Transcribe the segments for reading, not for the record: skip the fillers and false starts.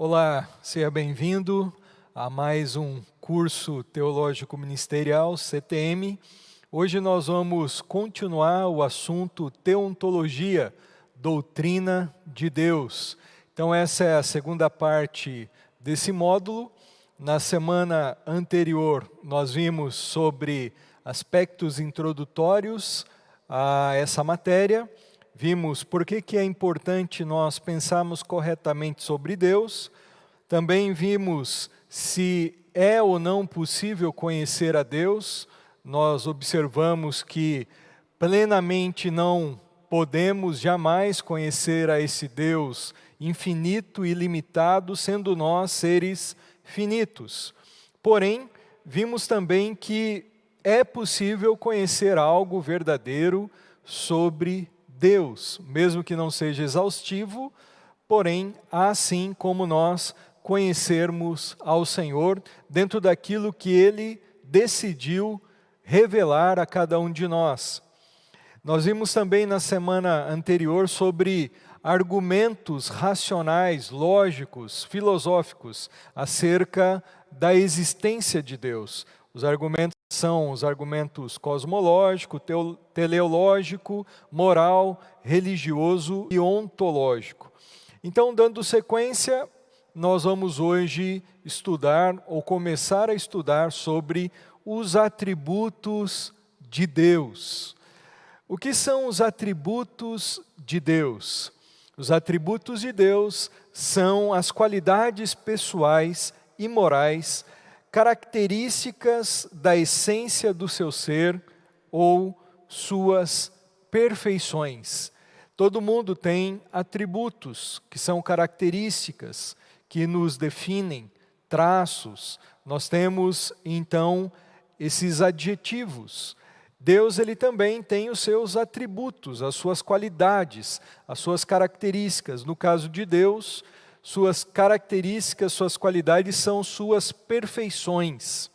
Olá, seja bem-vindo a mais um curso teológico ministerial, CTM. Hoje nós vamos continuar o assunto teontologia, doutrina de Deus. Então essa é a segunda parte desse módulo. Na semana anterior nós vimos sobre aspectos introdutórios a essa matéria. Vimos por que é importante nós pensarmos corretamente sobre Deus. Também vimos se é ou não possível conhecer a Deus. Nós observamos que plenamente não podemos jamais conhecer a esse Deus infinito e ilimitado, sendo nós seres finitos. Porém, vimos também que é possível conhecer algo verdadeiro sobre Deus, mesmo que não seja exaustivo, porém, há sim como nós conhecermos ao Senhor dentro daquilo que Ele decidiu revelar a cada um de nós. Nós vimos também na semana anterior sobre argumentos racionais, lógicos, filosóficos acerca da existência de Deus. Os argumentos são os argumentos cosmológico, teleológico, moral, religioso e ontológico. Então, dando sequência, nós vamos hoje estudar ou começar a estudar sobre os atributos de Deus. O que são os atributos de Deus? Os atributos de Deus são as qualidades pessoais e morais, características da essência do seu ser ou suas perfeições. Todo mundo tem atributos, que são características, que nos definem, traços. Nós temos, então, esses adjetivos. Deus, ele também tem os seus atributos, as suas qualidades, as suas características. No caso de Deus, suas características, suas qualidades são suas perfeições.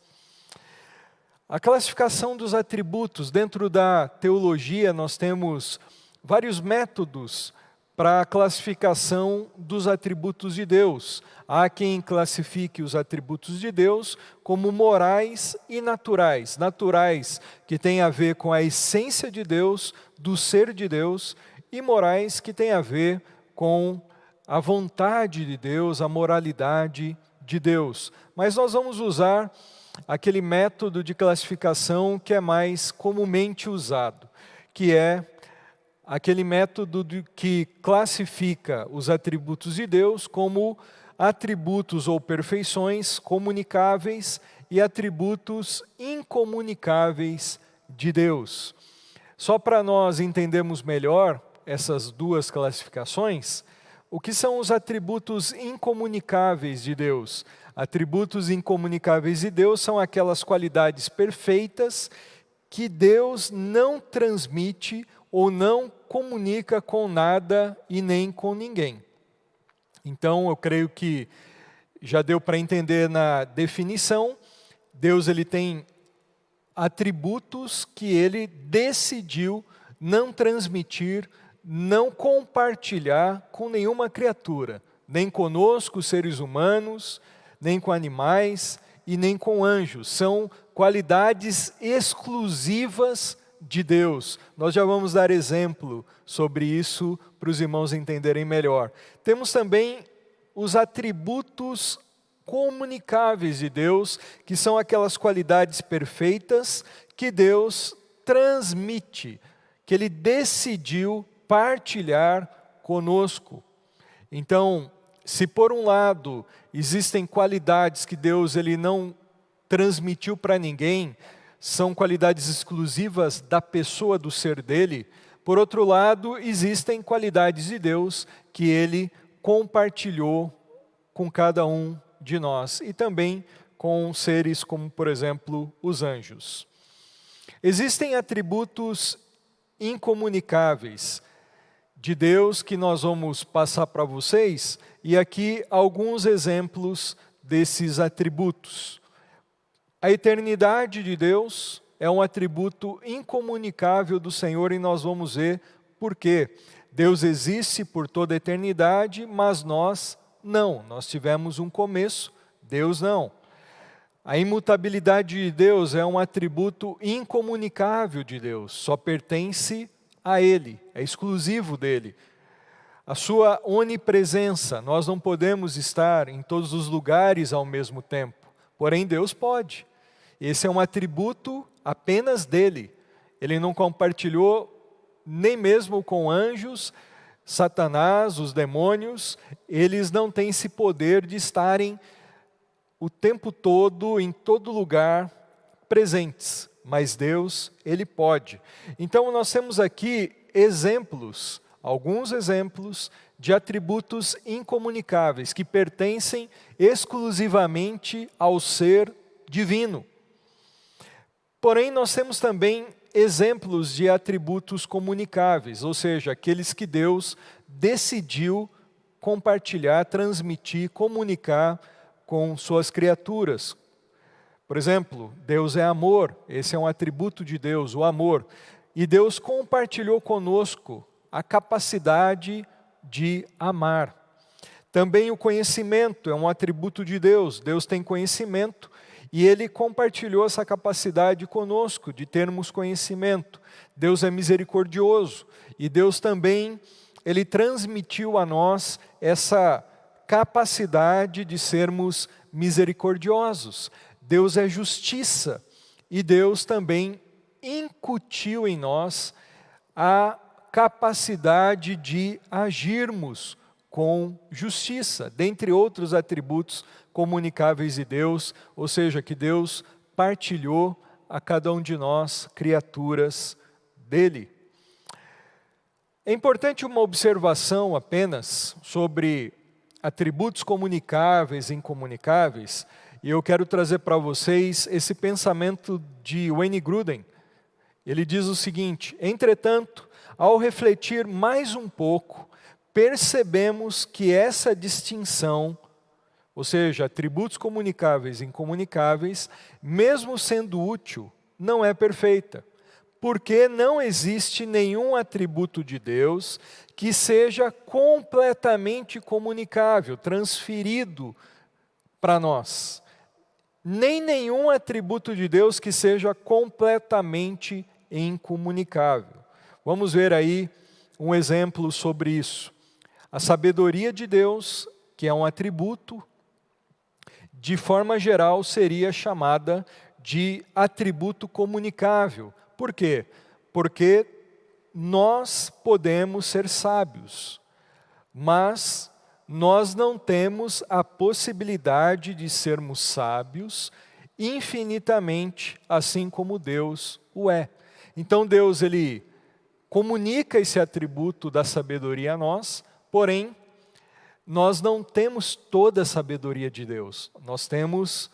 A classificação dos atributos, dentro da teologia, nós temos vários métodos para a classificação dos atributos de Deus. Há quem classifique os atributos de Deus como morais e naturais. Naturais, que tem a ver com a essência de Deus, do ser de Deus, e morais, que tem a ver com a vontade de Deus, a moralidade de Deus. Mas nós vamos usar aquele método de classificação que é mais comumente usado, que é aquele método que classifica os atributos de Deus como atributos ou perfeições comunicáveis e atributos incomunicáveis de Deus. Só para nós entendermos melhor essas duas classificações, o que são os atributos incomunicáveis de Deus? Atributos incomunicáveis de Deus são aquelas qualidades perfeitas que Deus não transmite ou não comunica com nada e nem com ninguém. Então, eu creio que já deu para entender na definição. Deus, ele tem atributos que ele decidiu não transmitir, não compartilhar com nenhuma criatura, nem conosco, seres humanos, nem com animais e nem com anjos. São qualidades exclusivas de Deus. Nós já vamos dar exemplo sobre isso para os irmãos entenderem melhor. Temos também os atributos comunicáveis de Deus, que são aquelas qualidades perfeitas que Deus transmite, que Ele decidiu partilhar conosco. Então, se por um lado existem qualidades que Deus ele não transmitiu para ninguém, são qualidades exclusivas da pessoa, do ser dele. Por outro lado, existem qualidades de Deus que Ele compartilhou com cada um de nós e também com seres como, por exemplo, os anjos. Existem atributos incomunicáveis de Deus que nós vamos passar para vocês e aqui alguns exemplos desses atributos. A eternidade de Deus é um atributo incomunicável do Senhor e nós vamos ver por quê. Deus existe por toda a eternidade, mas nós não. Nós tivemos um começo, Deus não. A imutabilidade de Deus é um atributo incomunicável de Deus, só pertence a Ele, é exclusivo dele. A sua onipresença, nós não podemos estar em todos os lugares ao mesmo tempo, porém Deus pode. Esse é um atributo apenas dele. Ele não compartilhou nem mesmo com anjos, Satanás, os demônios, eles não têm esse poder de estarem o tempo todo, em todo lugar, presentes. Mas Deus, Ele pode. Então nós temos aqui exemplos, alguns exemplos de atributos incomunicáveis, que pertencem exclusivamente ao ser divino. Porém, nós temos também exemplos de atributos comunicáveis, ou seja, aqueles que Deus decidiu compartilhar, transmitir, comunicar com suas criaturas. Por exemplo, Deus é amor, esse é um atributo de Deus, o amor. E Deus compartilhou conosco a capacidade de amar. Também o conhecimento é um atributo de Deus. Deus tem conhecimento e Ele compartilhou essa capacidade conosco de termos conhecimento. Deus é misericordioso e Deus também, Ele transmitiu a nós essa capacidade de sermos misericordiosos. Deus é justiça e Deus também incutiu em nós a capacidade de agirmos com justiça, dentre outros atributos comunicáveis de Deus, ou seja, que Deus partilhou a cada um de nós, criaturas dele. É importante uma observação apenas sobre atributos comunicáveis e incomunicáveis, e eu quero trazer para vocês esse pensamento de Wayne Grudem. Ele diz o seguinte: entretanto, ao refletir mais um pouco, percebemos que essa distinção, ou seja, atributos comunicáveis e incomunicáveis, mesmo sendo útil, não é perfeita, porque não existe nenhum atributo de Deus que seja completamente comunicável, transferido para nós. Nem nenhum atributo de Deus que seja completamente incomunicável. Vamos ver aí um exemplo sobre isso. A sabedoria de Deus, que é um atributo, de forma geral seria chamada de atributo comunicável. Por quê? Porque nós podemos ser sábios, mas nós não temos a possibilidade de sermos sábios infinitamente, assim como Deus o é. Então Deus, Ele comunica esse atributo da sabedoria a nós, porém, nós não temos toda a sabedoria de Deus. Nós temos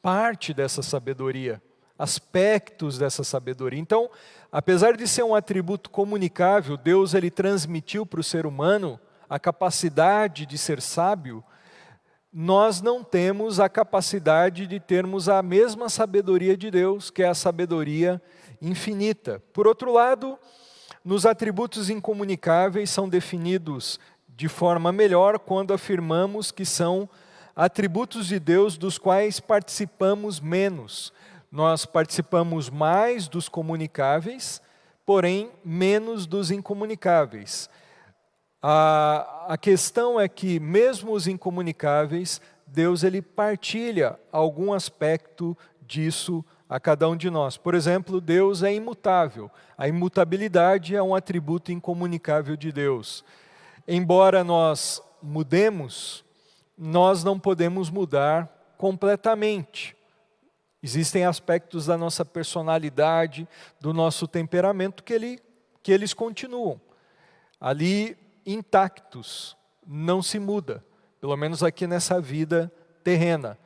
parte dessa sabedoria, aspectos dessa sabedoria. Então, apesar de ser um atributo comunicável, Deus, Ele transmitiu para o ser humano a capacidade de ser sábio. Nós não temos a capacidade de termos a mesma sabedoria de Deus, que é a sabedoria infinita. Por outro lado, nos atributos incomunicáveis são definidos de forma melhor quando afirmamos que são atributos de Deus dos quais participamos menos. Nós participamos mais dos comunicáveis, porém menos dos incomunicáveis. A questão é que mesmo os incomunicáveis, Deus, Ele partilha algum aspecto disso a cada um de nós. Por exemplo, Deus é imutável. A imutabilidade é um atributo incomunicável de Deus. Embora nós mudemos, nós não podemos mudar completamente. Existem aspectos da nossa personalidade, do nosso temperamento que eles continuam ali intactos, não se muda, pelo menos aqui nessa vida terrena.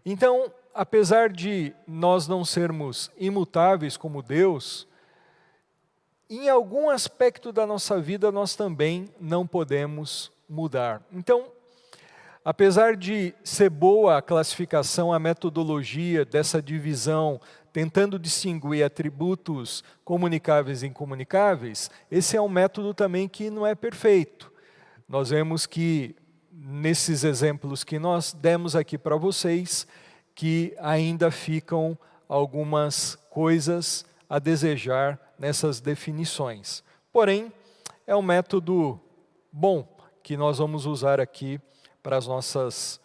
Então, apesar de nós não sermos imutáveis como Deus, em algum aspecto da nossa vida nós também não podemos mudar. Então, apesar de ser boa a classificação, a metodologia dessa divisão, tentando distinguir atributos comunicáveis e incomunicáveis, esse é um método também que não é perfeito. Nós vemos que nesses exemplos que nós demos aqui para vocês, que ainda ficam algumas coisas a desejar nessas definições. Porém, é um método bom que nós vamos usar aqui para as nossas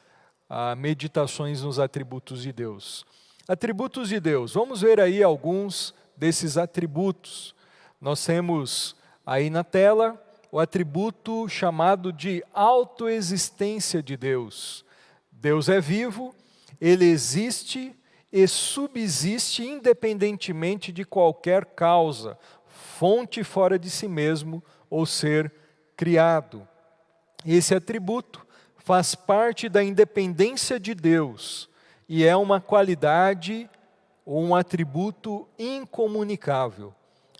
meditações nos atributos de Deus. Atributos de Deus, vamos ver aí alguns desses atributos. Nós temos aí na tela o atributo chamado de autoexistência de Deus. Deus é vivo, Ele existe e subsiste independentemente de qualquer causa, fonte fora de si mesmo ou ser criado. Esse atributo faz parte da independência de Deus e é uma qualidade ou um atributo incomunicável.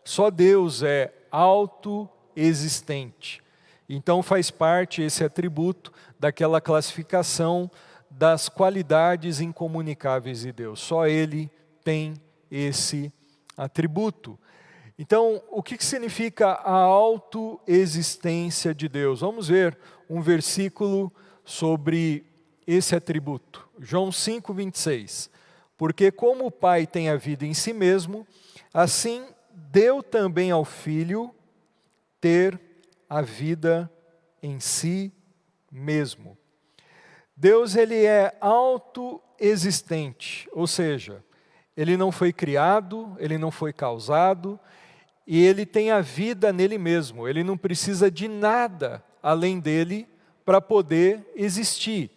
Só Deus é autoexistente. Então faz parte esse atributo daquela classificação das qualidades incomunicáveis de Deus. Só Ele tem esse atributo. Então, o que significa a autoexistência de Deus? Vamos ver um versículo sobre esse atributo. João 5:26. Porque como o Pai tem a vida em si mesmo, assim deu também ao Filho ter a vida em si mesmo. Deus, Ele é autoexistente, ou seja, Ele não foi criado, Ele não foi causado, e Ele tem a vida nele mesmo. Ele não precisa de nada além dele para poder existir.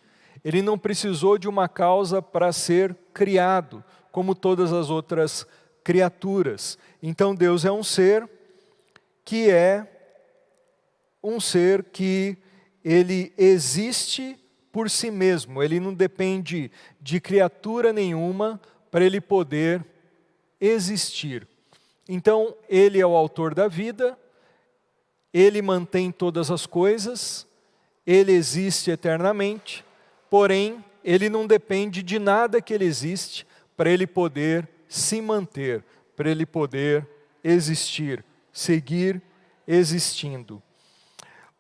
Ele não precisou de uma causa para ser criado, como todas as outras criaturas. Então Deus é um ser que Ele existe por si mesmo. Ele não depende de criatura nenhuma para Ele poder existir. Então, Ele é o autor da vida, Ele mantém todas as coisas, Ele existe eternamente, porém, Ele não depende de nada que Ele existe para Ele poder se manter, para Ele poder existir, seguir existindo.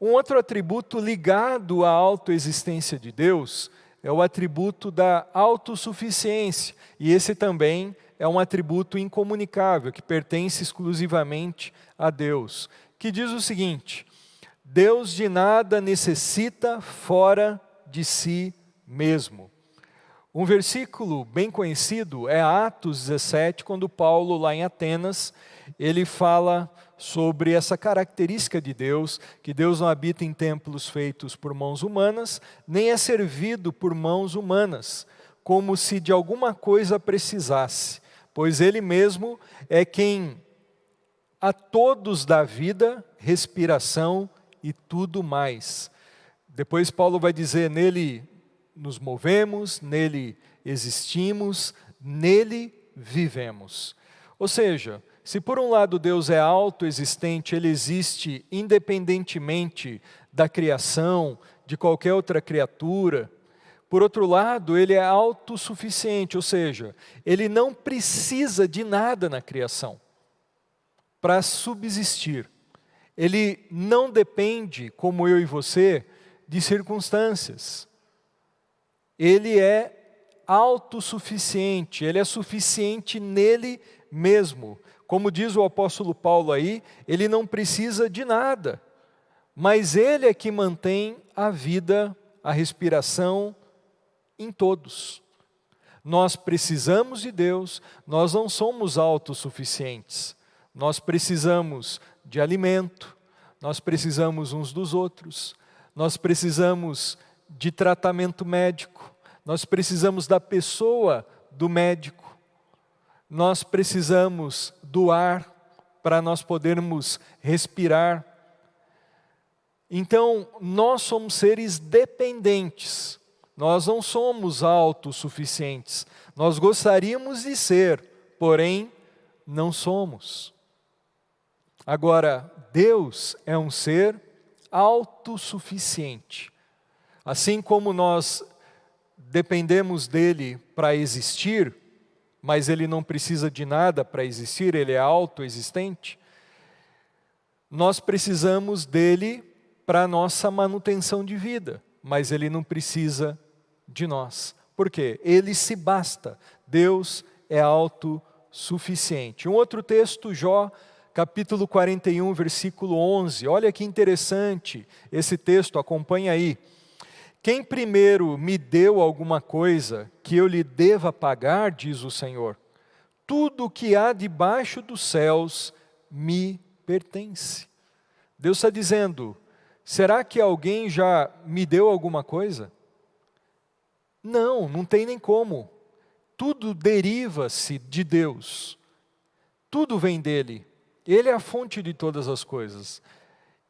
Um outro atributo ligado à autoexistência de Deus é o atributo da autossuficiência, e esse também é um atributo incomunicável, que pertence exclusivamente a Deus, que diz o seguinte: Deus de nada necessita fora de si mesmo. Um versículo bem conhecido é Atos 17, quando Paulo, lá em Atenas, ele fala sobre essa característica de Deus, que Deus não habita em templos feitos por mãos humanas, nem é servido por mãos humanas, como se de alguma coisa precisasse, pois Ele mesmo é quem a todos dá vida, respiração e tudo mais. Depois Paulo vai dizer, nele nos movemos, nele existimos, nele vivemos. Ou seja, se por um lado Deus é autoexistente, Ele existe independentemente da criação, de qualquer outra criatura, por outro lado, Ele é autossuficiente, ou seja, Ele não precisa de nada na criação para subsistir. Ele não depende, como eu e você, de circunstâncias. Ele é autossuficiente, Ele é suficiente nele mesmo. Como diz o apóstolo Paulo aí, Ele não precisa de nada, mas Ele é que mantém a vida, a respiração em todos. Nós precisamos de Deus, nós não somos autossuficientes. Nós precisamos de alimento, nós precisamos uns dos outros, nós precisamos de tratamento médico, nós precisamos da pessoa do médico, nós precisamos do ar para nós podermos respirar. Então, nós somos seres dependentes, nós não somos autossuficientes. Nós gostaríamos de ser, porém, não somos. Agora, Deus é um ser autossuficiente. Assim como nós dependemos dele para existir, mas ele não precisa de nada para existir, ele é autoexistente, nós precisamos dele para a nossa manutenção de vida. mas Ele não precisa de nós. Por quê? Ele se basta. Deus é autossuficiente. Um outro texto, Jó, capítulo 41, versículo 11. Olha que interessante esse texto, acompanha aí. Quem primeiro me deu alguma coisa que eu lhe deva pagar, diz o Senhor, tudo o que há debaixo dos céus me pertence. Deus está dizendo, será que alguém já me deu alguma coisa? Não, não tem nem como. Tudo deriva-se de Deus. Tudo vem dele. Ele é a fonte de todas as coisas.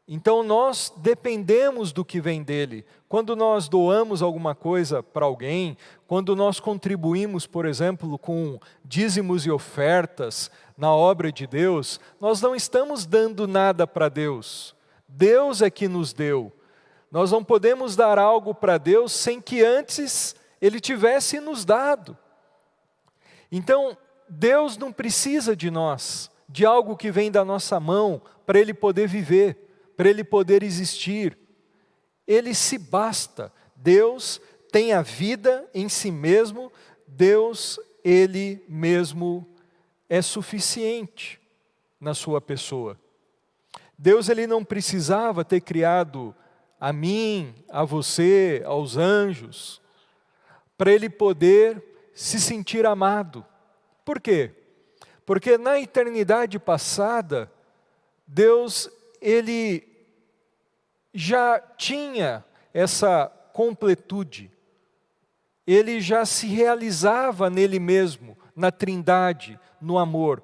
Então nós dependemos do que vem dele. Quando nós doamos alguma coisa para alguém, quando nós contribuímos, por exemplo, com dízimos e ofertas na obra de Deus, nós não estamos dando nada para Deus. Deus é que nos deu. Nós não podemos dar algo para Deus sem que antes Ele tivesse nos dado. Então, Deus não precisa de nós, de algo que vem da nossa mão, para Ele poder viver, para Ele poder existir. Ele se basta. Deus tem a vida em si mesmo, Deus, Ele mesmo é suficiente na sua pessoa. Deus, Ele não precisava ter criado a mim, a você, aos anjos, para Ele poder se sentir amado. Por quê? Porque na eternidade passada, Deus, Ele já tinha essa completude. Ele já se realizava nele mesmo, na Trindade, no amor.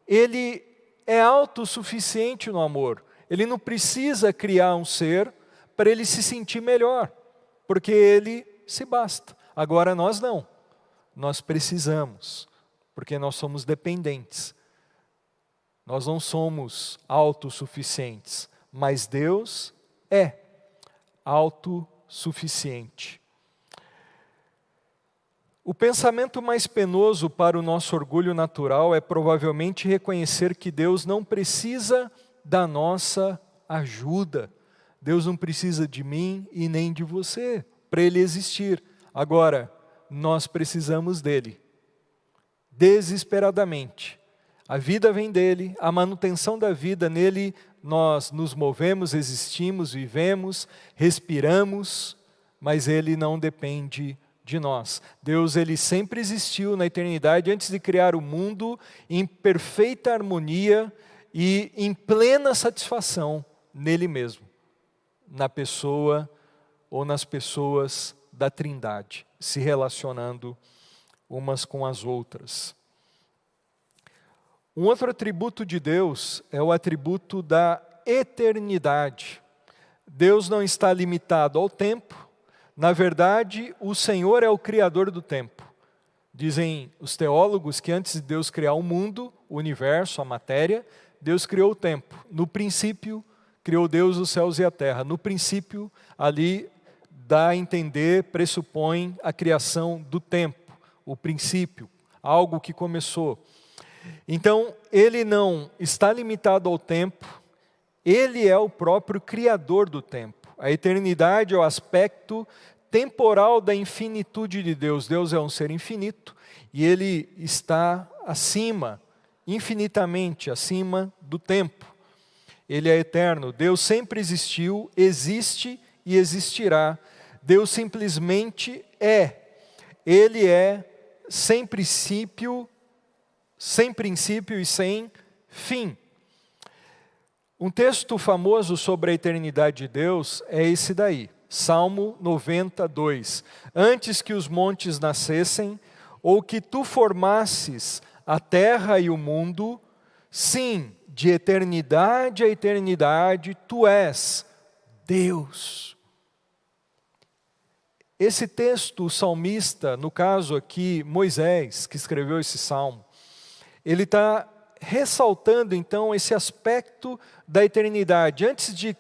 Ele é autossuficiente no amor. Ele não precisa criar um ser para ele se sentir melhor, porque ele se basta. Agora nós não. Nós precisamos, porque nós somos dependentes. Nós não somos autossuficientes, mas Deus é autossuficiente. O pensamento mais penoso para o nosso orgulho natural é provavelmente reconhecer que Deus não precisa da nossa ajuda. Deus não precisa de mim e nem de você para Ele existir. Agora, nós precisamos dEle, desesperadamente. A vida vem dEle, a manutenção da vida nele, nós nos movemos, existimos, vivemos, respiramos, mas Ele não depende de nós. Deus, Ele sempre existiu na eternidade, antes de criar o mundo, em perfeita harmonia e em plena satisfação nele mesmo, na pessoa ou nas pessoas da Trindade, se relacionando umas com as outras. Um outro atributo de Deus é o atributo da eternidade. Deus não está limitado ao tempo. Na verdade, o Senhor é o Criador do tempo. Dizem os teólogos que antes de Deus criar o mundo, o universo, a matéria, Deus criou o tempo. No princípio, criou Deus os céus e a terra. No princípio, ali dá a entender, pressupõe a criação do tempo, o princípio, algo que começou. Então, Ele não está limitado ao tempo, Ele é o próprio Criador do tempo. A eternidade é o aspecto temporal da infinitude de Deus. Deus é um ser infinito e Ele está acima, infinitamente acima do tempo. Ele é eterno. Deus sempre existiu, existe e existirá. Deus simplesmente é. Ele é sem princípio e sem fim. Um texto famoso sobre a eternidade de Deus é esse daí, Salmo 92. Antes que os montes nascessem, ou que tu formasses a terra e o mundo, sim, de eternidade a eternidade, tu és Deus. Esse texto, o salmista, no caso aqui, Moisés, que escreveu esse salmo, ele está ressaltando então esse aspecto da eternidade. Antes de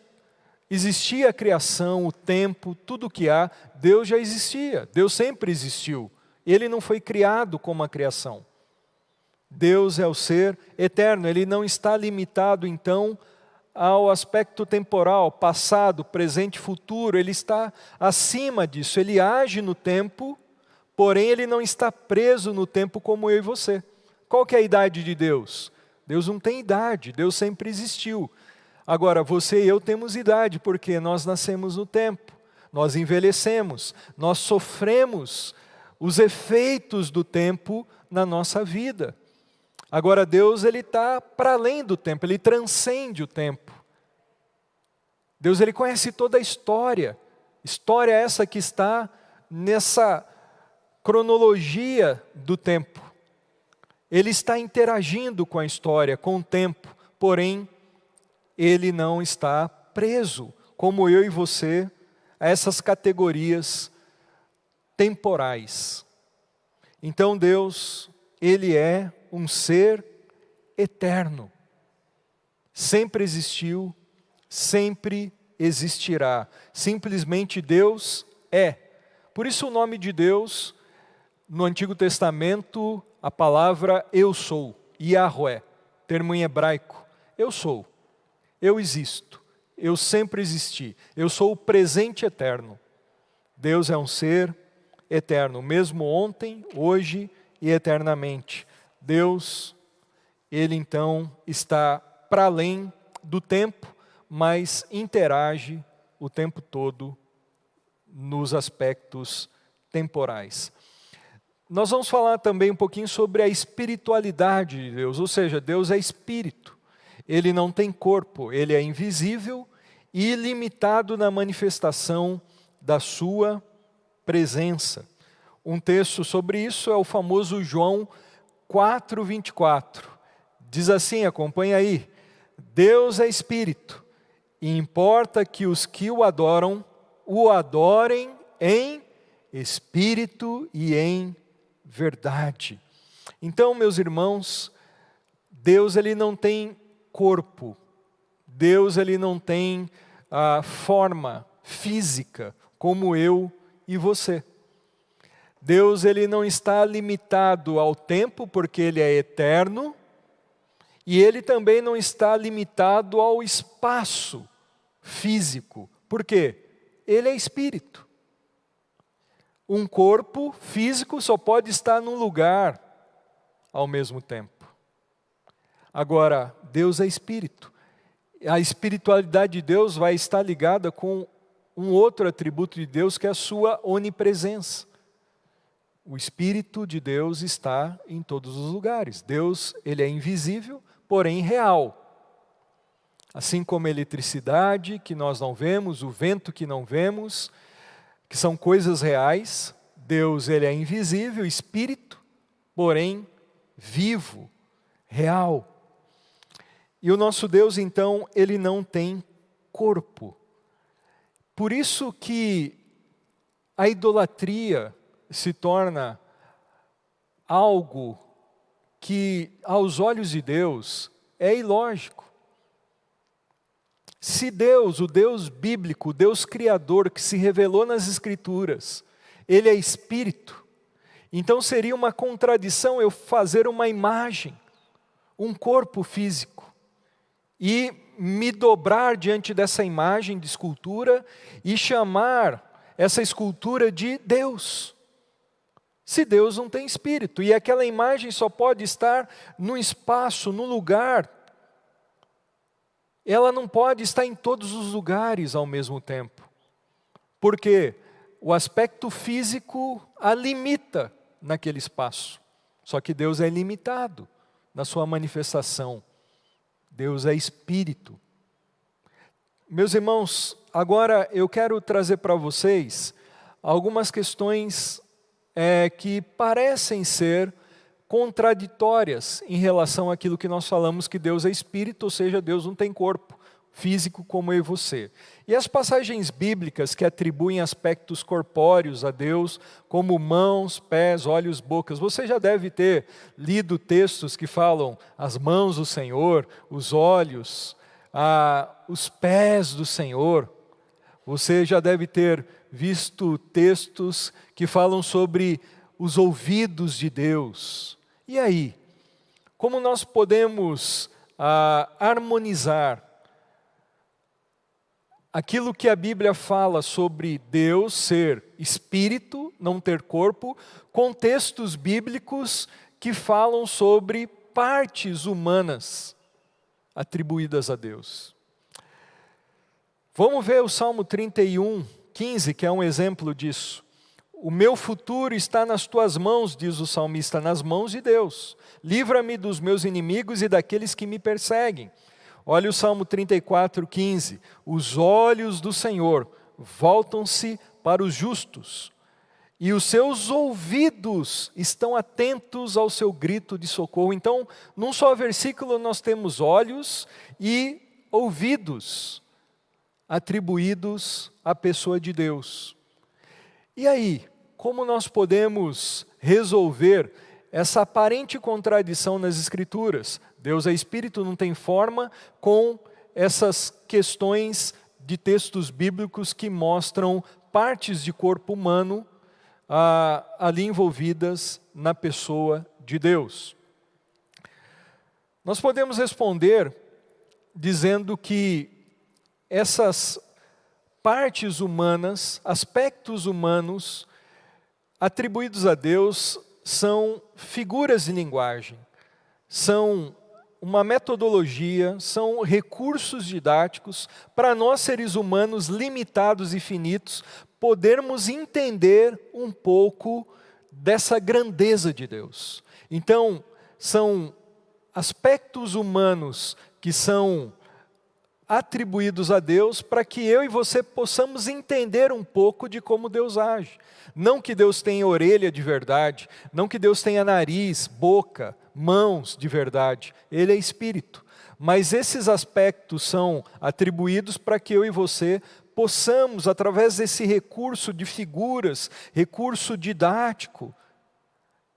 existir a criação, o tempo, tudo o que há, Deus já existia, Deus sempre existiu. Ele não foi criado como a criação. Deus é o ser eterno, Ele não está limitado então ao aspecto temporal, passado, presente, futuro. Ele está acima disso, ele age no tempo, porém ele não está preso no tempo como eu e você. Qual que é a idade de Deus? Deus não tem idade, Deus sempre existiu. Agora, você e eu temos idade, porque nós nascemos no tempo, nós envelhecemos, nós sofremos os efeitos do tempo na nossa vida. Agora, Deus ele está para além do tempo, ele transcende o tempo. Deus ele conhece toda a história essa que está nessa cronologia do tempo. Ele está interagindo com a história, com o tempo, porém, ele não está preso, como eu e você, a essas categorias temporais. Então Deus, ele é um ser eterno. Sempre existiu, sempre existirá. Simplesmente Deus é. Por isso o nome de Deus, no Antigo Testamento, a palavra eu sou, Yahweh, termo em hebraico, eu sou, eu existo, eu sempre existi, eu sou o presente eterno. Deus é um ser eterno, mesmo ontem, hoje e eternamente. Deus, ele então está para além do tempo, mas interage o tempo todo nos aspectos temporais. Nós vamos falar também um pouquinho sobre a espiritualidade de Deus, ou seja, Deus é espírito. Ele não tem corpo, ele é invisível e ilimitado na manifestação da sua presença. Um texto sobre isso é o famoso João 4:24. Diz assim, acompanha aí: Deus é espírito, e importa que os que o adorem em espírito e em verdade. Então, meus irmãos, Deus ele não tem corpo, Deus ele não tem forma física como eu e você. Deus ele não está limitado ao tempo porque ele é eterno, e ele também não está limitado ao espaço físico. Por quê? Ele é espírito. Um corpo físico só pode estar num lugar ao mesmo tempo. Agora, Deus é espírito. A espiritualidade de Deus vai estar ligada com um outro atributo de Deus, que é a sua onipresença. O Espírito de Deus está em todos os lugares. Deus, ele é invisível, porém real. Assim como a eletricidade, que nós não vemos, o vento que não vemos, que são coisas reais, Deus ele é invisível, espírito, porém vivo, real. E o nosso Deus então, ele não tem corpo. Por isso que a idolatria se torna algo que aos olhos de Deus é ilógico. Se Deus, o Deus bíblico, o Deus criador que se revelou nas Escrituras, ele é espírito, então seria uma contradição eu fazer uma imagem, um corpo físico, e me dobrar diante dessa imagem de escultura e chamar essa escultura de Deus. Se Deus não tem espírito, e aquela imagem só pode estar no espaço, no lugar, ela não pode estar em todos os lugares ao mesmo tempo. Porque o aspecto físico a limita naquele espaço. Só que Deus é ilimitado na sua manifestação. Deus é espírito. Meus irmãos, agora eu quero trazer para vocês algumas questões que parecem ser contraditórias em relação àquilo que nós falamos que Deus é espírito, ou seja, Deus não tem corpo físico como eu e você. E as passagens bíblicas que atribuem aspectos corpóreos a Deus, como mãos, pés, olhos, bocas, você já deve ter lido textos que falam as mãos do Senhor, os olhos, os pés do Senhor. Você já deve ter visto textos que falam sobre os ouvidos de Deus. E aí, como nós podemos harmonizar aquilo que a Bíblia fala sobre Deus ser espírito, não ter corpo, com textos bíblicos que falam sobre partes humanas atribuídas a Deus. Vamos ver o Salmo 31, 15, que é um exemplo disso. O meu futuro está nas tuas mãos, diz o salmista, nas mãos de Deus. Livra-me dos meus inimigos e daqueles que me perseguem. Olha o Salmo 34, 15. Os olhos do Senhor voltam-se para os justos, e os seus ouvidos estão atentos ao seu grito de socorro. Então, num só versículo nós temos olhos e ouvidos atribuídos à pessoa de Deus. E aí, como nós podemos resolver essa aparente contradição nas Escrituras? Deus é Espírito, não tem forma, com essas questões de textos bíblicos que mostram partes de corpo humano ali envolvidas na pessoa de Deus. Nós podemos responder dizendo que essas partes humanas, aspectos humanos atribuídos a Deus são figuras de linguagem, são uma metodologia, são recursos didáticos para nós seres humanos limitados e finitos podermos entender um pouco dessa grandeza de Deus. Então, são aspectos humanos que são atribuídos a Deus para que eu e você possamos entender um pouco de como Deus age. Não que Deus tenha orelha de verdade, não que Deus tenha nariz, boca, mãos de verdade. Ele é Espírito. Mas esses aspectos são atribuídos para que eu e você possamos, através desse recurso de figuras, recurso didático,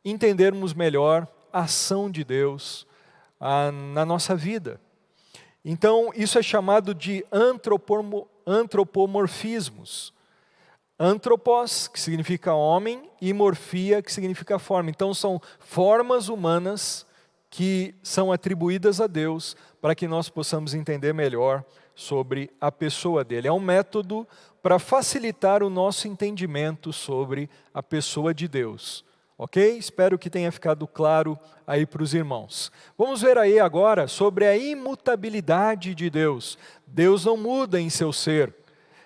entendermos melhor a ação de Deus na nossa vida. Então, isso é chamado de antropomorfismos. Antropos, que significa homem, e morfia, que significa forma. Então, são formas humanas que são atribuídas a Deus para que nós possamos entender melhor sobre a pessoa dele. É um método para facilitar o nosso entendimento sobre a pessoa de Deus. Ok? Espero que tenha ficado claro aí para os irmãos. Vamos ver aí agora sobre a imutabilidade de Deus. Deus não muda em seu ser,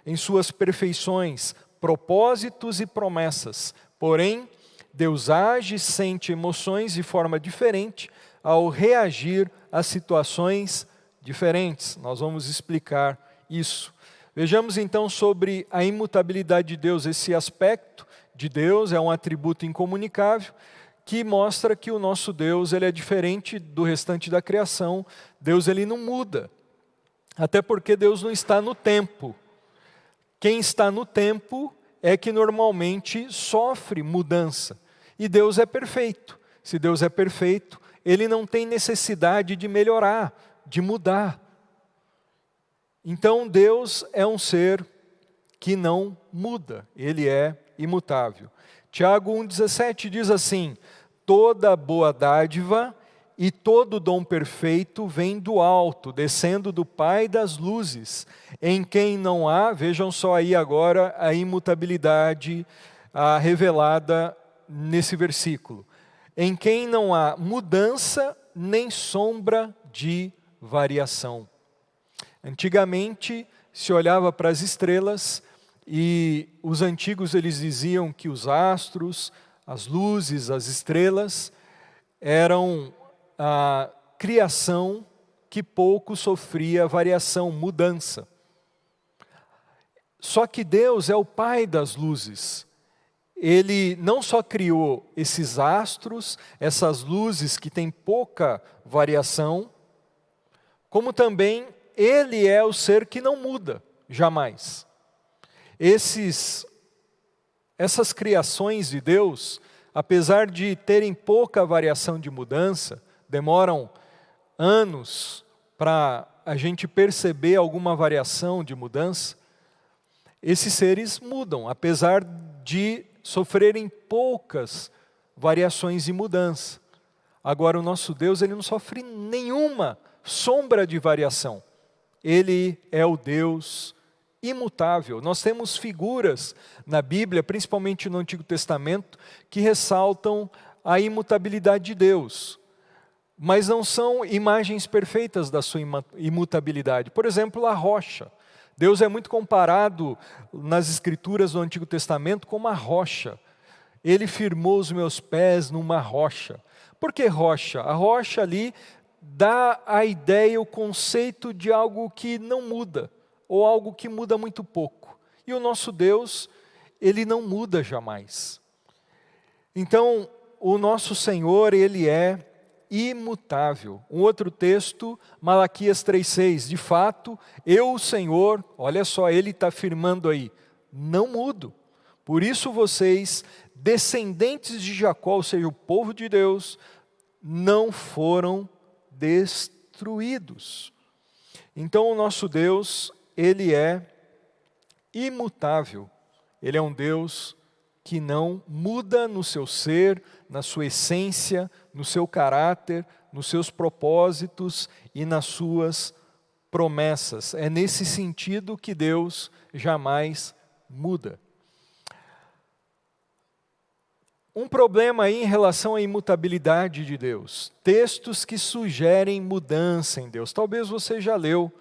em suas perfeições, propósitos e promessas. Porém, Deus age e sente emoções de forma diferente ao reagir a situações diferentes. Nós vamos explicar isso. Vejamos então sobre a imutabilidade de Deus. Esse aspecto de Deus é um atributo incomunicável que mostra que o nosso Deus ele é diferente do restante da criação. Deus ele não muda, até porque Deus não está no tempo. Quem está no tempo é que normalmente sofre mudança. E Deus é perfeito. Se Deus é perfeito, Ele não tem necessidade de melhorar, de mudar. Então Deus é um ser que não muda, Ele é imutável. Tiago 1,17 diz assim: toda boa dádiva e todo dom perfeito vem do alto, descendo do Pai das luzes, em quem não há, vejam só aí agora a imutabilidade revelada nesse versículo, em quem não há mudança nem sombra de variação. Antigamente se olhava para as estrelas e os antigos eles diziam que os astros, as luzes, as estrelas eram a criação que pouco sofria variação, mudança. Só que Deus é o Pai das luzes. Ele não só criou esses astros, essas luzes que têm pouca variação, como também Ele é o ser que não muda, jamais. Essas criações de Deus, apesar de terem pouca variação de mudança, demoram anos para a gente perceber alguma variação de mudança, esses seres mudam, apesar de sofrerem poucas variações de mudança. Agora o nosso Deus, Ele não sofre nenhuma sombra de variação. Ele é o Deus imutável. Nós temos figuras na Bíblia, principalmente no Antigo Testamento, que ressaltam a imutabilidade de Deus, mas não são imagens perfeitas da sua imutabilidade. Por exemplo, a rocha. Deus é muito comparado nas Escrituras do Antigo Testamento com uma rocha. Ele firmou os meus pés numa rocha. Por que rocha? A rocha ali dá a ideia, o conceito de algo que não muda, ou algo que muda muito pouco. E o nosso Deus, Ele não muda jamais. Então, o nosso Senhor, Ele é imutável. Um outro texto, Malaquias 3,6, de fato, eu, o Senhor, olha só, Ele está afirmando aí, não mudo. Por isso vocês, descendentes de Jacó, ou seja, o povo de Deus, não foram destruídos. Então o nosso Deus, Ele é imutável. Ele é um Deus que não muda no seu ser, na sua essência, no seu caráter, nos seus propósitos e nas suas promessas. É nesse sentido que Deus jamais muda. Um problema aí em relação à imutabilidade de Deus. Textos que sugerem mudança em Deus. Talvez você já leu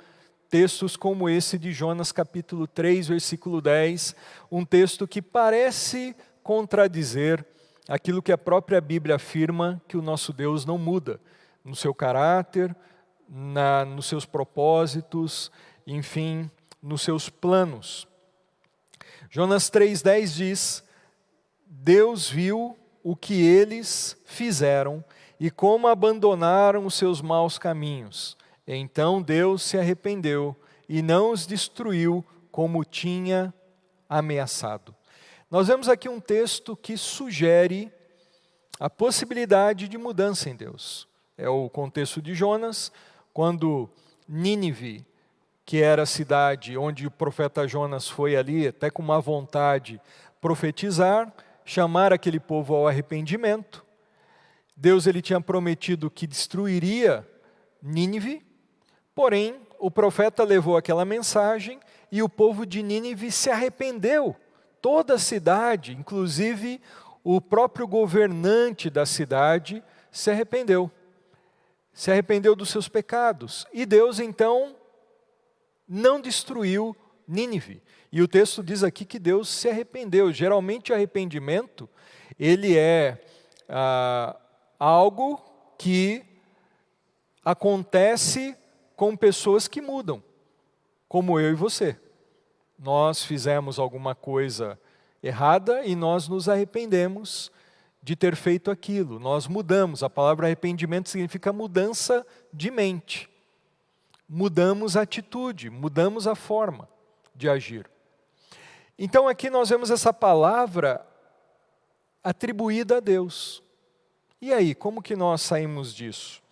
textos como esse de Jonas capítulo 3, versículo 10. Um texto que parece contradizer aquilo que a própria Bíblia afirma, que o nosso Deus não muda. No seu caráter, nos seus propósitos, enfim, nos seus planos. Jonas 3,10 diz: Deus viu o que eles fizeram e como abandonaram os seus maus caminhos. Então Deus se arrependeu e não os destruiu como tinha ameaçado. Nós vemos aqui um texto que sugere a possibilidade de mudança em Deus. É o contexto de Jonas, quando Nínive, que era a cidade onde o profeta Jonas foi ali, até com má vontade, profetizar, chamar aquele povo ao arrependimento. Deus ele tinha prometido que destruiria Nínive, porém o profeta levou aquela mensagem e o povo de Nínive se arrependeu. Toda a cidade, inclusive o próprio governante da cidade, se arrependeu. Se arrependeu dos seus pecados. E Deus então não destruiu Nínive. E o texto diz aqui que Deus se arrependeu. Geralmente arrependimento, ele é algo que acontece com pessoas que mudam, como eu e você. Nós fizemos alguma coisa errada e nós nos arrependemos de ter feito aquilo. Nós mudamos. A palavra arrependimento significa mudança de mente. Mudamos a atitude, mudamos a forma de agir. Então aqui nós vemos essa palavra atribuída a Deus. E aí, como que nós saímos disso?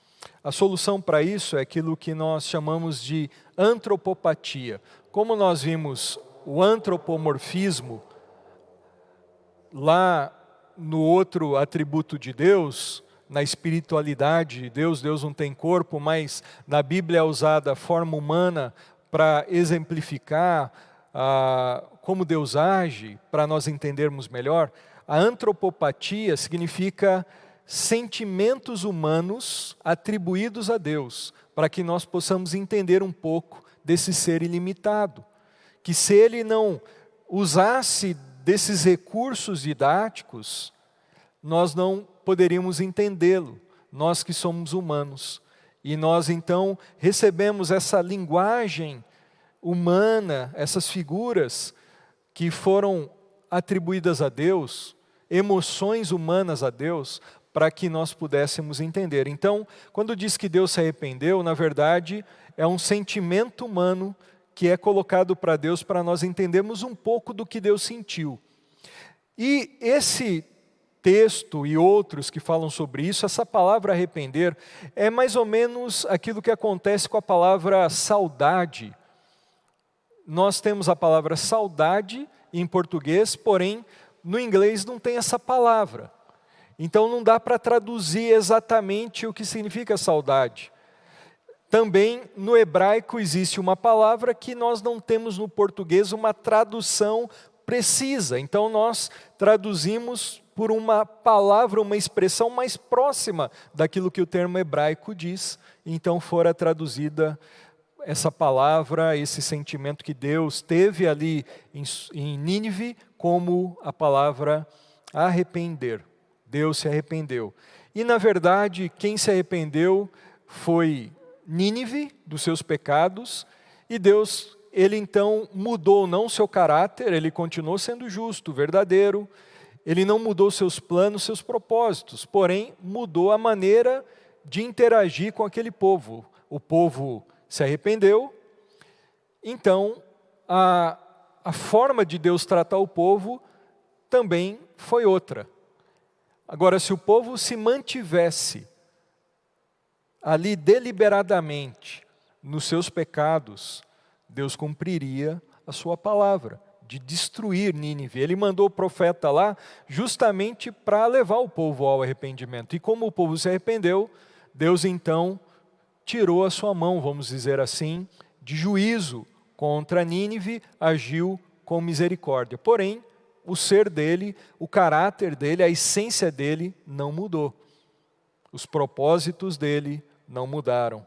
A solução para isso é aquilo que nós chamamos de antropopatia. Como nós vimos o antropomorfismo lá no outro atributo de Deus, na espiritualidade de Deus, Deus não tem corpo, mas na Bíblia é usada a forma humana para exemplificar como Deus age, para nós entendermos melhor. A antropopatia significa sentimentos humanos atribuídos a Deus, para que nós possamos entender um pouco desse ser ilimitado. Que se Ele não usasse desses recursos didáticos, nós não poderíamos entendê-lo, nós que somos humanos. E nós então recebemos essa linguagem humana, essas figuras que foram atribuídas a Deus, emoções humanas a Deus, para que nós pudéssemos entender. Então, quando diz que Deus se arrependeu, na verdade, é um sentimento humano que é colocado para Deus para nós entendermos um pouco do que Deus sentiu. E esse texto e outros que falam sobre isso, essa palavra arrepender, é mais ou menos aquilo que acontece com a palavra saudade. Nós temos a palavra saudade em português, porém, no inglês não tem essa palavra. Então não dá para traduzir exatamente o que significa saudade. Também no hebraico existe uma palavra que nós não temos no português uma tradução precisa. Então nós traduzimos por uma palavra, uma expressão mais próxima daquilo que o termo hebraico diz. Então fora traduzida essa palavra, esse sentimento que Deus teve ali em Nínive, como a palavra arrepender. Deus se arrependeu. E na verdade, quem se arrependeu foi Nínive, dos seus pecados, e Deus, ele então mudou não o seu caráter, ele continuou sendo justo, verdadeiro, ele não mudou seus planos, seus propósitos, porém mudou a maneira de interagir com aquele povo. O povo se arrependeu, então a forma de Deus tratar o povo também foi outra. Agora, se o povo se mantivesse ali deliberadamente nos seus pecados, Deus cumpriria a sua palavra de destruir Nínive. Ele mandou o profeta lá justamente para levar o povo ao arrependimento. E como o povo se arrependeu, Deus então tirou a sua mão, vamos dizer assim, de juízo contra Nínive, agiu com misericórdia. Porém, o ser dele, o caráter dele, a essência dele não mudou. Os propósitos dele não mudaram.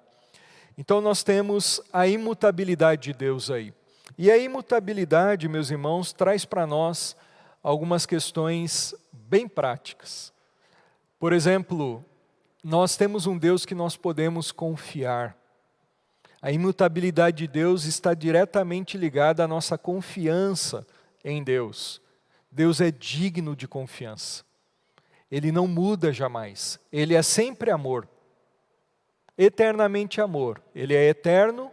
Então nós temos a imutabilidade de Deus aí. E a imutabilidade, meus irmãos, traz para nós algumas questões bem práticas. Por exemplo, nós temos um Deus que nós podemos confiar. A imutabilidade de Deus está diretamente ligada à nossa confiança em Deus. Deus é digno de confiança. Ele não muda jamais. Ele é sempre amor. Eternamente amor. Ele é eterno.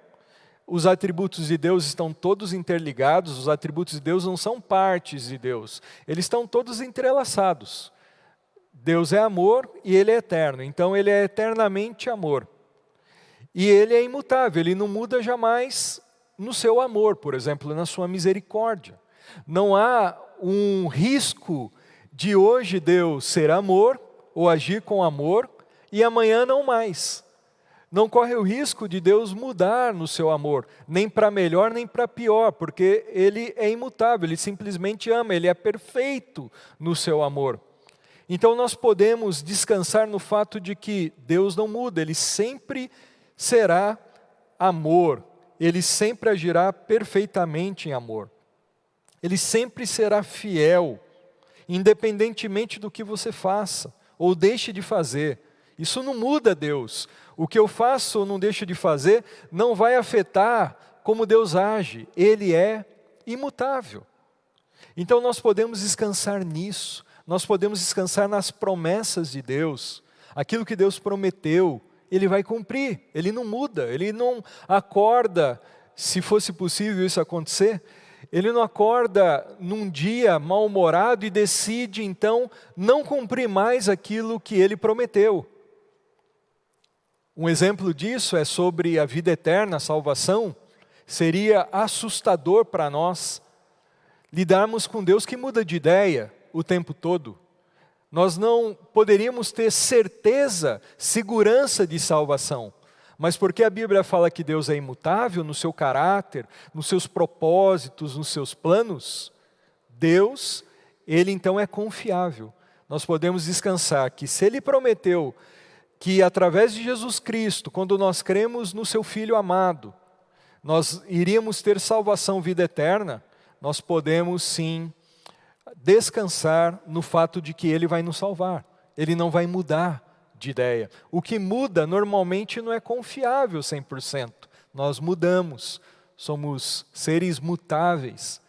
Os atributos de Deus estão todos interligados. Os atributos de Deus não são partes de Deus. Eles estão todos entrelaçados. Deus é amor e Ele é eterno. Então Ele é eternamente amor. E Ele é imutável. Ele não muda jamais no seu amor, por exemplo, na sua misericórdia. Não há um risco de hoje Deus ser amor ou agir com amor e amanhã não mais. Não corre o risco de Deus mudar no seu amor, nem para melhor nem para pior, porque Ele é imutável, Ele simplesmente ama, Ele é perfeito no seu amor. Então nós podemos descansar no fato de que Deus não muda, Ele sempre será amor, Ele sempre agirá perfeitamente em amor. Ele sempre será fiel, independentemente do que você faça ou deixe de fazer. Isso não muda Deus. O que eu faço ou não deixo de fazer não vai afetar como Deus age. Ele é imutável. Então nós podemos descansar nisso. Nós podemos descansar nas promessas de Deus. Aquilo que Deus prometeu, Ele vai cumprir. Ele não muda. Ele não acorda, se fosse possível isso acontecer, Ele não acorda num dia mal-humorado e decide então não cumprir mais aquilo que Ele prometeu. Um exemplo disso é sobre a vida eterna, a salvação. Seria assustador para nós lidarmos com Deus que muda de ideia o tempo todo. Nós não poderíamos ter certeza, segurança de salvação. Mas porque a Bíblia fala que Deus é imutável no seu caráter, nos seus propósitos, nos seus planos, Deus, Ele então é confiável. Nós podemos descansar que se Ele prometeu que através de Jesus Cristo, quando nós cremos no seu Filho amado, nós iríamos ter salvação, vida eterna, nós podemos sim descansar no fato de que Ele vai nos salvar. Ele não vai mudar de ideia. O que muda normalmente não é confiável 100%. Nós mudamos, somos seres mutáveis,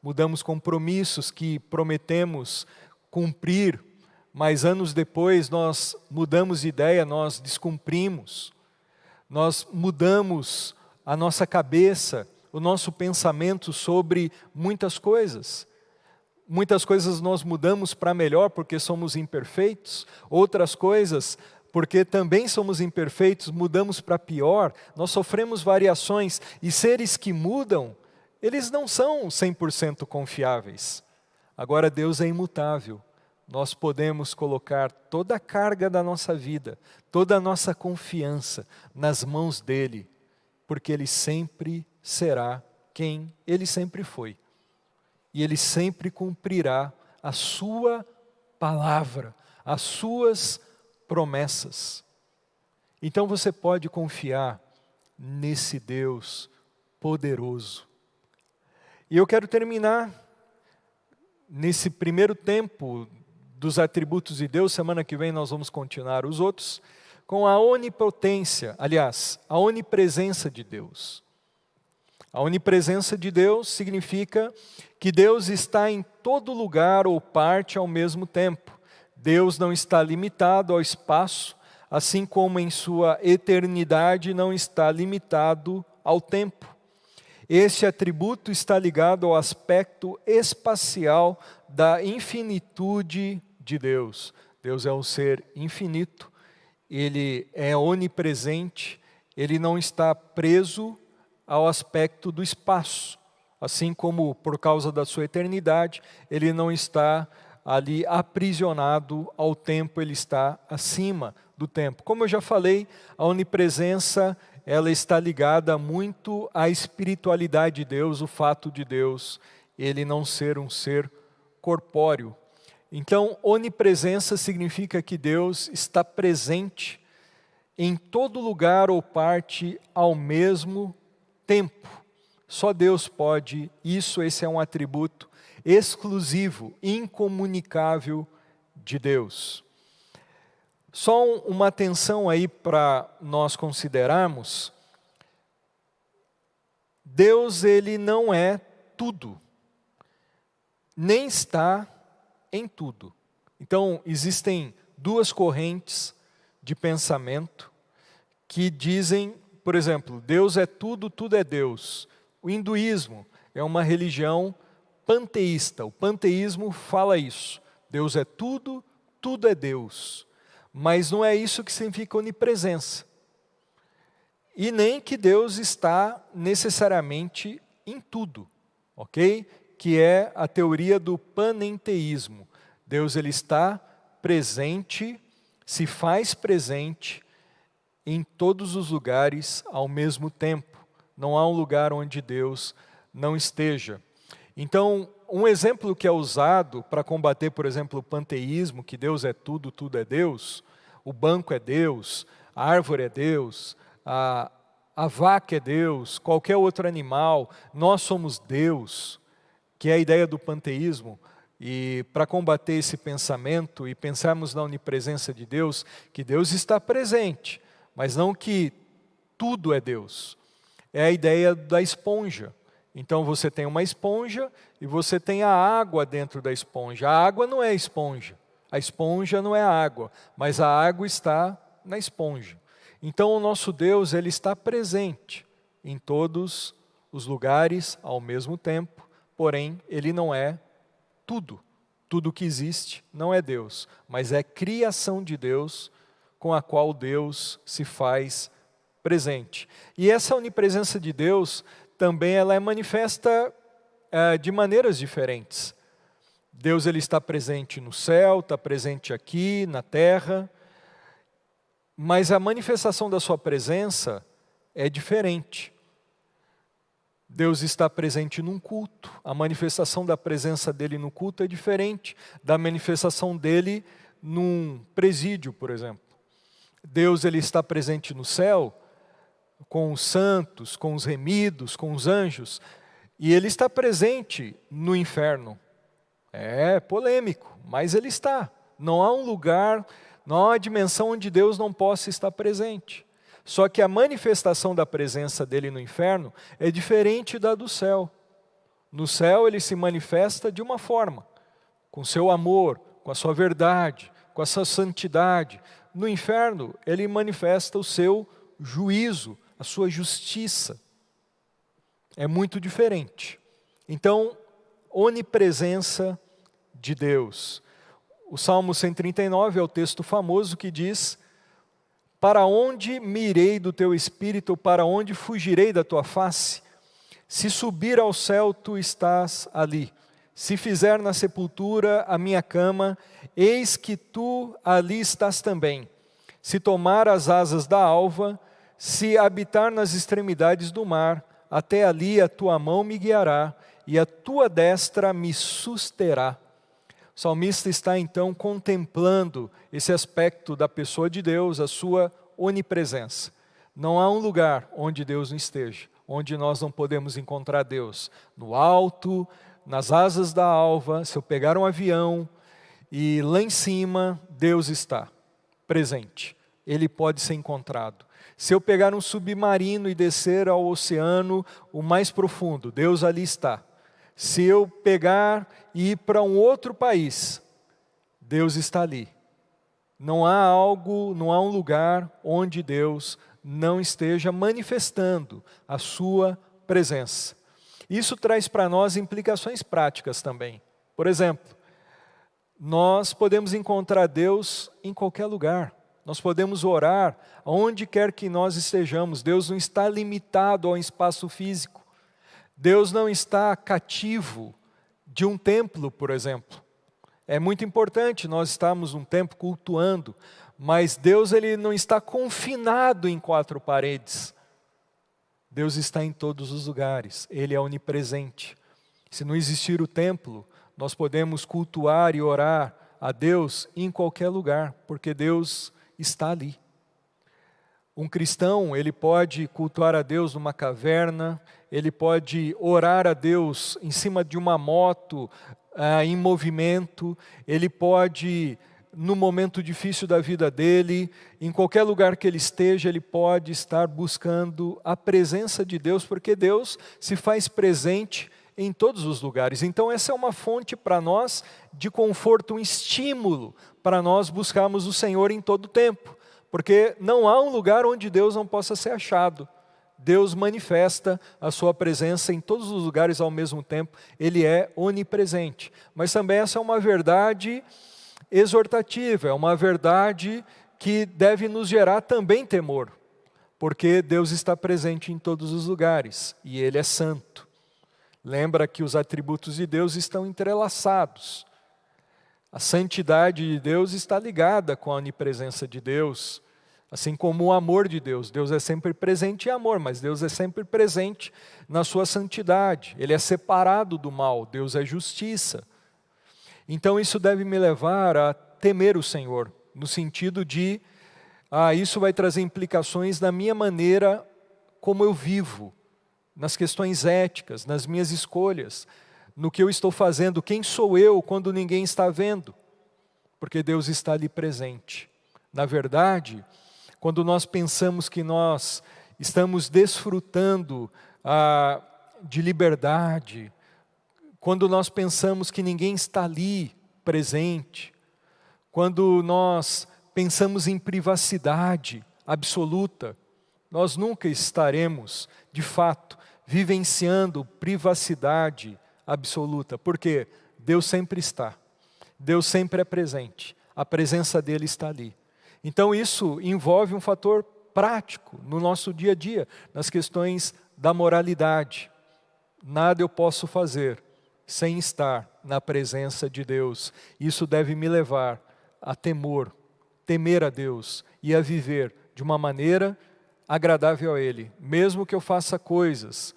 mudamos compromissos que prometemos cumprir, mas anos depois nós mudamos de ideia, nós descumprimos, nós mudamos a nossa cabeça, o nosso pensamento sobre muitas coisas. Muitas coisas nós mudamos para melhor porque somos imperfeitos, outras coisas porque também somos imperfeitos, mudamos para pior, nós sofremos variações e seres que mudam, eles não são 100% confiáveis. Agora Deus é imutável. nós podemos colocar toda a carga da nossa vida, toda a nossa confiança nas mãos dele, porque ele sempre será quem ele sempre foi. E ele sempre cumprirá a sua palavra, as suas promessas. Então você pode confiar nesse Deus poderoso. E eu quero terminar nesse primeiro tempo dos atributos de Deus. Semana que vem nós vamos continuar os outros, com a onipotência, aliás, a onipresença de Deus. A onipresença de Deus significa que Deus está em todo lugar ou parte ao mesmo tempo. Deus não está limitado ao espaço, assim como em sua eternidade não está limitado ao tempo. Este atributo está ligado ao aspecto espacial da infinitude de Deus. Deus é um ser infinito, ele é onipresente, ele não está preso ao aspecto do espaço, assim como por causa da sua eternidade, ele não está ali aprisionado ao tempo, ele está acima do tempo. Como eu já falei, a onipresença, ela está ligada muito à espiritualidade de Deus, o fato de Deus, ele não ser um ser corpóreo. Então, onipresença significa que Deus está presente em todo lugar ou parte ao mesmo tempo. Só Deus pode isso, esse é um atributo exclusivo, incomunicável de Deus. Só uma atenção aí para nós considerarmos. Deus, ele não é tudo, nem está em tudo. Então, existem duas correntes de pensamento que dizem, por exemplo, Deus é tudo, tudo é Deus. O hinduísmo é uma religião panteísta. O panteísmo fala isso. Deus é tudo, tudo é Deus. Mas não é isso que significa onipresença. E nem que Deus está necessariamente em tudo, ok? Que é a teoria do panenteísmo. Deus, ele está presente, se faz presente em todos os lugares ao mesmo tempo. Não há um lugar onde Deus não esteja. Então, um exemplo que é usado para combater, por exemplo, o panteísmo, que Deus é tudo, tudo é Deus, o banco é Deus, a árvore é Deus, a vaca é Deus, qualquer outro animal, nós somos Deus, que é a ideia do panteísmo. E para combater esse pensamento e pensarmos na onipresença de Deus, que Deus está presente, mas não que tudo é Deus. É a ideia da esponja. Então você tem uma esponja e você tem a água dentro da esponja. A água não é a esponja não é a água, mas a água está na esponja. Então o nosso Deus, ele está presente em todos os lugares ao mesmo tempo, porém ele não é tudo. Tudo que existe não é Deus, mas é criação de Deus com a qual Deus se faz presente. E essa onipresença de Deus também ela é manifesta de maneiras diferentes. Deus, ele está presente no céu, está presente aqui na terra, mas a manifestação da sua presença é diferente. Deus está presente num culto, a manifestação da presença dele no culto é diferente da manifestação dele num presídio, por exemplo. Deus, ele está presente no céu, com os santos, com os remidos, com os anjos, e ele está presente no inferno. É polêmico, mas ele está. Não há um lugar, não há uma dimensão onde Deus não possa estar presente. Só que a manifestação da presença dele no inferno é diferente da do céu. No céu ele se manifesta de uma forma, com seu amor, com a sua verdade, com a sua santidade. No inferno ele manifesta o seu juízo, a sua justiça. É muito diferente. Então, onipresença de Deus. O Salmo 139 é o texto famoso que diz: para onde me irei do teu espírito, para onde fugirei da tua face? Se subir ao céu, tu estás ali. Se fizer na sepultura a minha cama, eis que tu ali estás também. Se tomar as asas da alva, se habitar nas extremidades do mar, até ali a tua mão me guiará, e a tua destra me susterá. O salmista está então contemplando esse aspecto da pessoa de Deus, a sua onipresença. Não há um lugar onde Deus não esteja, onde nós não podemos encontrar Deus. No alto, nas asas da alva, se eu pegar um avião e lá em cima, Deus está presente. Ele pode ser encontrado. Se eu pegar um submarino e descer ao oceano, o mais profundo, Deus ali está. Se eu pegar e ir para um outro país, Deus está ali. Não há um lugar onde Deus não esteja manifestando a sua presença. Isso traz para nós implicações práticas também. Por exemplo, nós podemos encontrar Deus em qualquer lugar. Nós podemos orar onde quer que nós estejamos. Deus não está limitado ao espaço físico. Deus não está cativo de um templo, por exemplo. É muito importante nós estarmos num templo cultuando, mas Deus ele não está confinado em 4 paredes. Deus está em todos os lugares, Ele é onipresente. Se não existir o templo, nós podemos cultuar e orar a Deus em qualquer lugar, porque Deus está ali. Um cristão, ele pode cultuar a Deus numa caverna, ele pode orar a Deus em cima de uma moto, em movimento, ele pode, no momento difícil da vida dele, em qualquer lugar que ele esteja, ele pode estar buscando a presença de Deus, porque Deus se faz presente em todos os lugares. Então essa é uma fonte para nós de conforto, um estímulo para nós buscarmos o Senhor em todo o tempo. Porque não há um lugar onde Deus não possa ser achado. Deus manifesta a sua presença em todos os lugares ao mesmo tempo. Ele é onipresente. Mas também essa é uma verdade exortativa, é uma verdade que deve nos gerar também temor. Porque Deus está presente em todos os lugares e Ele é santo. Lembra que os atributos de Deus estão entrelaçados. A santidade de Deus está ligada com a onipresença de Deus, assim como o amor de Deus. Deus é sempre presente em amor, mas Deus é sempre presente na sua santidade. Ele é separado do mal, Deus é justiça. Então isso deve me levar a temer o Senhor, no sentido de, isso vai trazer implicações na minha maneira como eu vivo, nas questões éticas, nas minhas escolhas, no que eu estou fazendo, quem sou eu quando ninguém está vendo, porque Deus está ali presente. Na verdade, quando nós pensamos que nós estamos desfrutando de liberdade, quando nós pensamos que ninguém está ali presente, quando nós pensamos em privacidade absoluta, nós nunca estaremos, de fato, vivenciando privacidade absoluta, porque Deus sempre está, Deus sempre é presente, a presença dEle está ali. Então isso envolve um fator prático no nosso dia a dia, nas questões da moralidade. Nada eu posso fazer sem estar na presença de Deus. Isso deve me levar a temer a Deus e a viver de uma maneira agradável a Ele, mesmo que eu faça coisas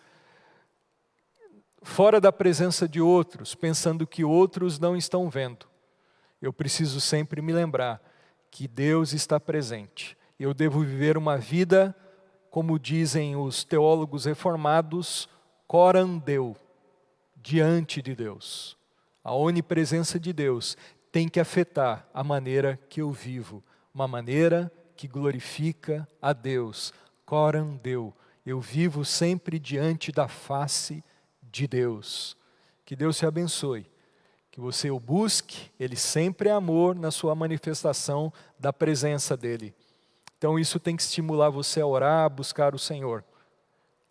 fora da presença de outros, pensando que outros não estão vendo. Eu preciso sempre me lembrar que Deus está presente. Eu devo viver uma vida, como dizem os teólogos reformados, coram Deo, diante de Deus. A onipresença de Deus tem que afetar a maneira que eu vivo, uma maneira que glorifica a Deus. Coram Deo. Eu vivo sempre diante da face de Deus. Que Deus te abençoe, que você o busque, Ele sempre é amor na sua manifestação da presença dEle. Então isso tem que estimular você a orar, a buscar o Senhor,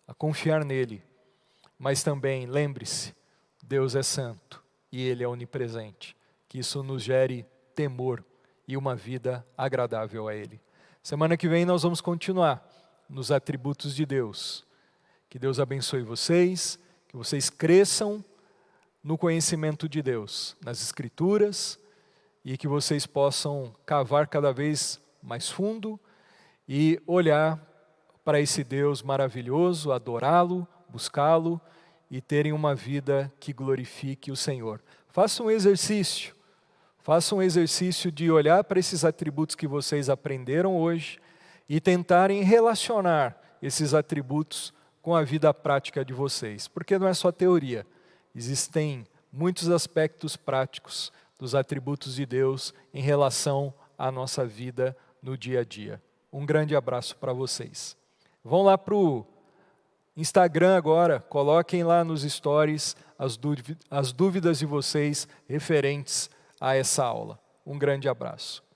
a confiar nele. Mas também, lembre-se, Deus é santo e Ele é onipresente. Que isso nos gere temor e uma vida agradável a Ele. Semana que vem nós vamos continuar nos atributos de Deus. Que Deus abençoe vocês, que vocês cresçam no conhecimento de Deus, nas Escrituras, e que vocês possam cavar cada vez mais fundo e olhar para esse Deus maravilhoso, adorá-lo, buscá-lo e terem uma vida que glorifique o Senhor. Façam um exercício de olhar para esses atributos que vocês aprenderam hoje e tentarem relacionar esses atributos com a vida prática de vocês, porque não é só teoria, existem muitos aspectos práticos dos atributos de Deus em relação à nossa vida no dia a dia. Um grande abraço para vocês. Vão lá para o Instagram agora, coloquem lá nos stories as dúvidas de vocês referentes a essa aula. Um grande abraço.